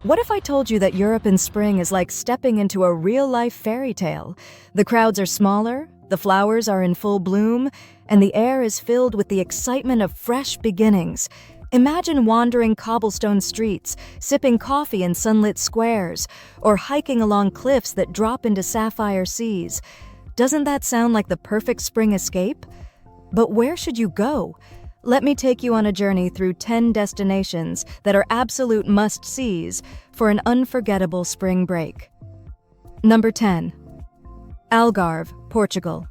What if I told you that Europe in spring is like stepping into a real-life fairy tale? The crowds are smaller, the flowers are in full bloom, and the air is filled with the excitement of fresh beginnings. Imagine wandering cobblestone streets, sipping coffee in sunlit squares, or hiking along cliffs that drop into sapphire seas. Doesn't that sound like the perfect spring escape? But where should you go? Let me take you on a journey through 10 destinations that are absolute must-sees for an unforgettable spring break. Number 10. Algarve, Portugal.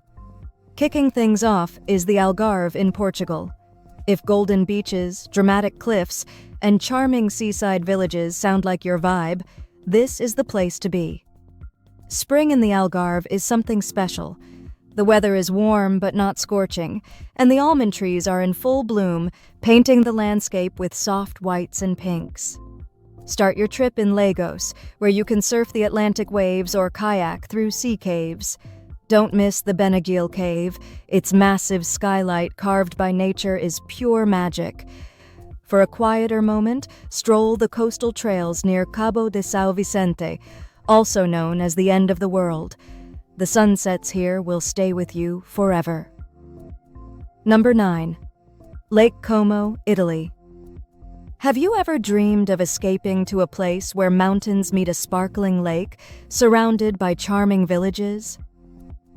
Kicking things off is the Algarve in Portugal. If golden beaches, dramatic cliffs, and charming seaside villages sound like your vibe, this is the place to be. Spring in the Algarve is something special. The weather is warm but not scorching, and the almond trees are in full bloom, painting the landscape with soft whites and pinks. Start your trip in Lagos, where you can surf the Atlantic waves or kayak through sea caves. Don't miss the Benagil Cave. Its massive skylight carved by nature is pure magic. For a quieter moment, stroll the coastal trails near Cabo de São Vicente, also known as the end of the world. The sunsets here will stay with you forever. Number 9. Lake Como, Italy. Have you ever dreamed of escaping to a place where mountains meet a sparkling lake, surrounded by charming villages?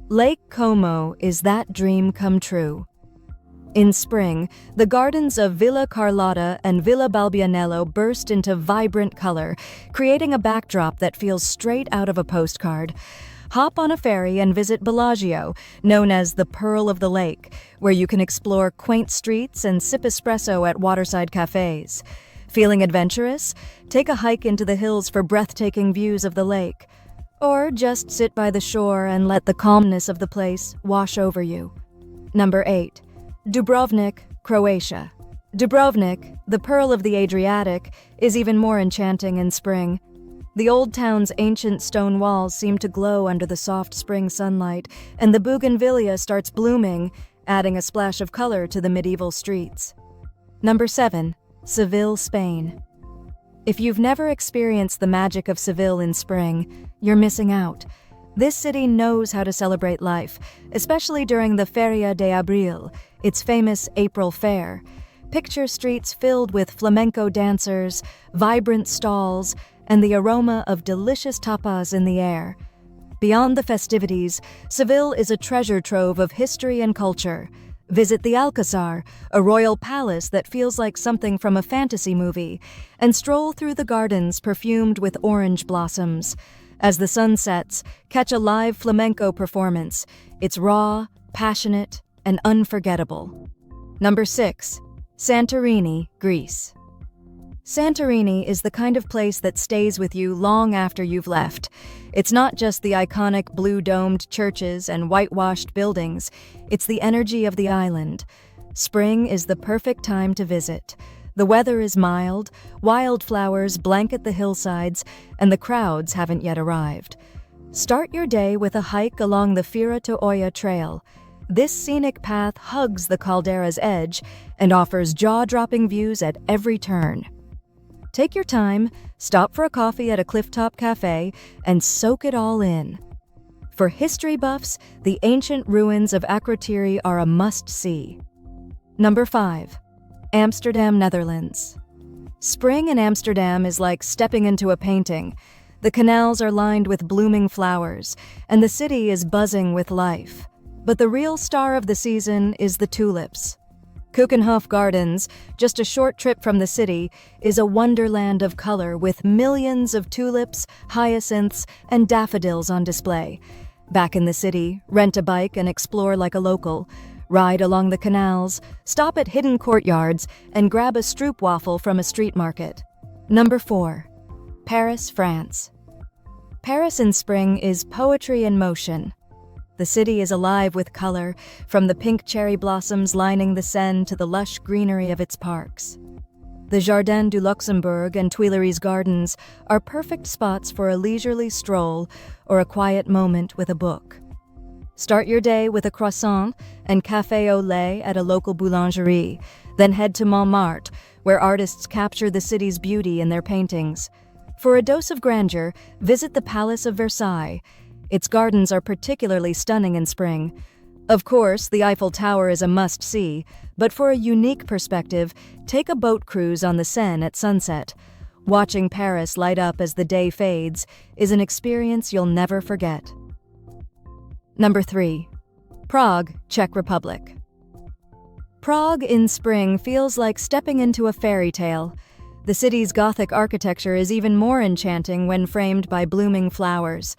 Lake Como is that dream come true. In spring, the gardens of Villa Carlotta and Villa Balbianello burst into vibrant color, creating a backdrop that feels straight out of a postcard. Hop on a ferry and visit Bellagio, known as the Pearl of the Lake, where you can explore quaint streets and sip espresso at waterside cafes. Feeling adventurous? Take a hike into the hills for breathtaking views of the lake. Or just sit by the shore and let the calmness of the place wash over you. Number 8. Dubrovnik, Croatia. Dubrovnik, the Pearl of the Adriatic, is even more enchanting in spring. The old town's ancient stone walls seem to glow under the soft spring sunlight, and the bougainvillea starts blooming, adding a splash of color to the medieval streets. Number 7. Seville, Spain. If you've never experienced the magic of Seville in spring, you're missing out. This city knows how to celebrate life, especially during the Feria de Abril, its famous April fair. Picture streets filled with flamenco dancers, vibrant stalls, and the aroma of delicious tapas in the air. Beyond the festivities, Seville is a treasure trove of history and culture. Visit the Alcazar, a royal palace that feels like something from a fantasy movie, and stroll through the gardens perfumed with orange blossoms. As the sun sets, catch a live flamenco performance. It's raw, passionate, and unforgettable. Number 6. Santorini, Greece. Santorini is the kind of place that stays with you long after you've left. It's not just the iconic blue-domed churches and whitewashed buildings, it's the energy of the island. Spring is the perfect time to visit. The weather is mild, wildflowers blanket the hillsides, and the crowds haven't yet arrived. Start your day with a hike along the Feria to Oia trail. This scenic path hugs the caldera's edge and offers jaw-dropping views at every turn. Take your time, stop for a coffee at a clifftop cafe, and soak it all in. For history buffs, the ancient ruins of Akrotiri are a must-see. Number 5. Amsterdam, Netherlands. Spring in Amsterdam is like stepping into a painting. The canals are lined with blooming flowers, and the city is buzzing with life. But the real star of the season is the tulips. Keukenhof Gardens, just a short trip from the city, is a wonderland of color with millions of tulips, hyacinths, and daffodils on display. Back in the city, rent a bike and explore like a local. Ride along the canals, stop at hidden courtyards, and grab a stroopwafel from a street market. Number 4. Paris, France. Paris in spring is poetry in motion. The city is alive with color, from the pink cherry blossoms lining the Seine to the lush greenery of its parks. The Jardin du Luxembourg and Tuileries Gardens are perfect spots for a leisurely stroll or a quiet moment with a book. Start your day with a croissant and café au lait at a local boulangerie, then head to Montmartre, where artists capture the city's beauty in their paintings. For a dose of grandeur, visit the Palace of Versailles. Its gardens are particularly stunning in spring. Of course, the Eiffel Tower is a must-see, but for a unique perspective, take a boat cruise on the Seine at sunset. Watching Paris light up as the day fades is an experience you'll never forget. Number 3. Prague, Czech Republic. Prague in spring feels like stepping into a fairy tale. The city's Gothic architecture is even more enchanting when framed by blooming flowers.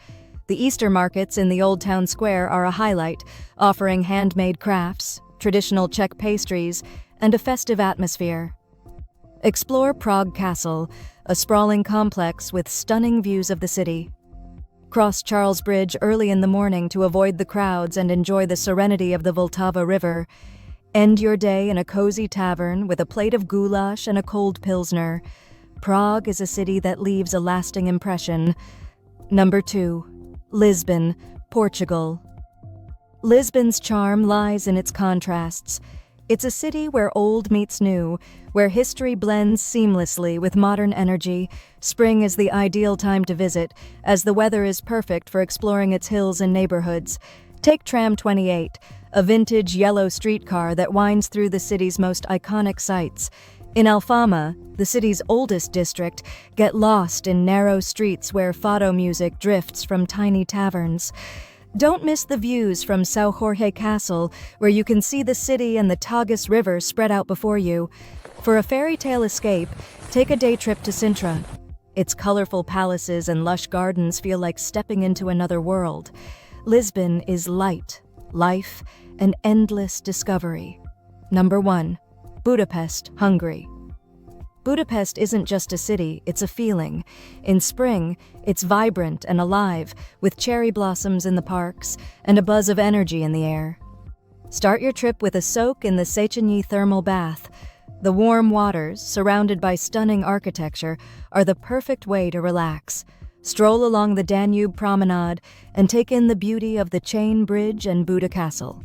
The Easter markets in the Old Town Square are a highlight, offering handmade crafts, traditional Czech pastries, and a festive atmosphere. Explore Prague Castle, a sprawling complex with stunning views of the city. Cross Charles Bridge early in the morning to avoid the crowds and enjoy the serenity of the Vltava River. End your day in a cozy tavern with a plate of goulash and a cold pilsner. Prague is a city that leaves a lasting impression. Number 2. Lisbon, Portugal. Lisbon's charm lies in its contrasts. It's a city where old meets new, where history blends seamlessly with modern energy. Spring is the ideal time to visit, as the weather is perfect for exploring its hills and neighborhoods. Take Tram 28, a vintage yellow streetcar that winds through the city's most iconic sites. In Alfama, the city's oldest district, get lost in narrow streets where fado music drifts from tiny taverns. Don't miss the views from São Jorge Castle, where you can see the city and the Tagus River spread out before you. For a fairy tale escape, take a day trip to Sintra. Its colorful palaces and lush gardens feel like stepping into another world. Lisbon is light, life, and endless discovery. Number 1. Budapest, Hungary. Budapest isn't just a city, it's a feeling. In spring, it's vibrant and alive, with cherry blossoms in the parks and a buzz of energy in the air. Start your trip with a soak in the Széchenyi thermal bath. The warm waters, surrounded by stunning architecture, are the perfect way to relax. Stroll along the Danube promenade and take in the beauty of the Chain Bridge and Buda Castle.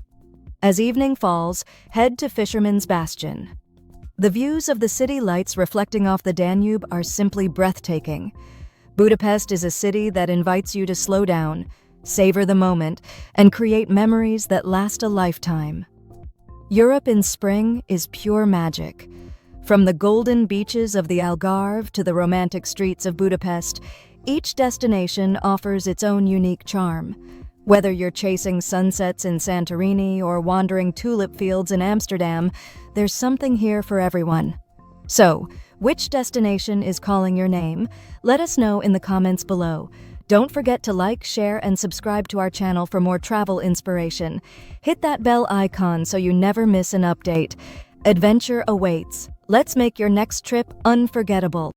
As evening falls, head to Fisherman's Bastion. The views of the city lights reflecting off the Danube are simply breathtaking. Budapest is a city that invites you to slow down, savor the moment, and create memories that last a lifetime. Europe in spring is pure magic. From the golden beaches of the Algarve to the romantic streets of Budapest, each destination offers its own unique charm. Whether you're chasing sunsets in Santorini or wandering tulip fields in Amsterdam, there's something here for everyone. So, which destination is calling your name? Let us know in the comments below. Don't forget to like, share, and subscribe to our channel for more travel inspiration. Hit that bell icon so you never miss an update. Adventure awaits. Let's make your next trip unforgettable.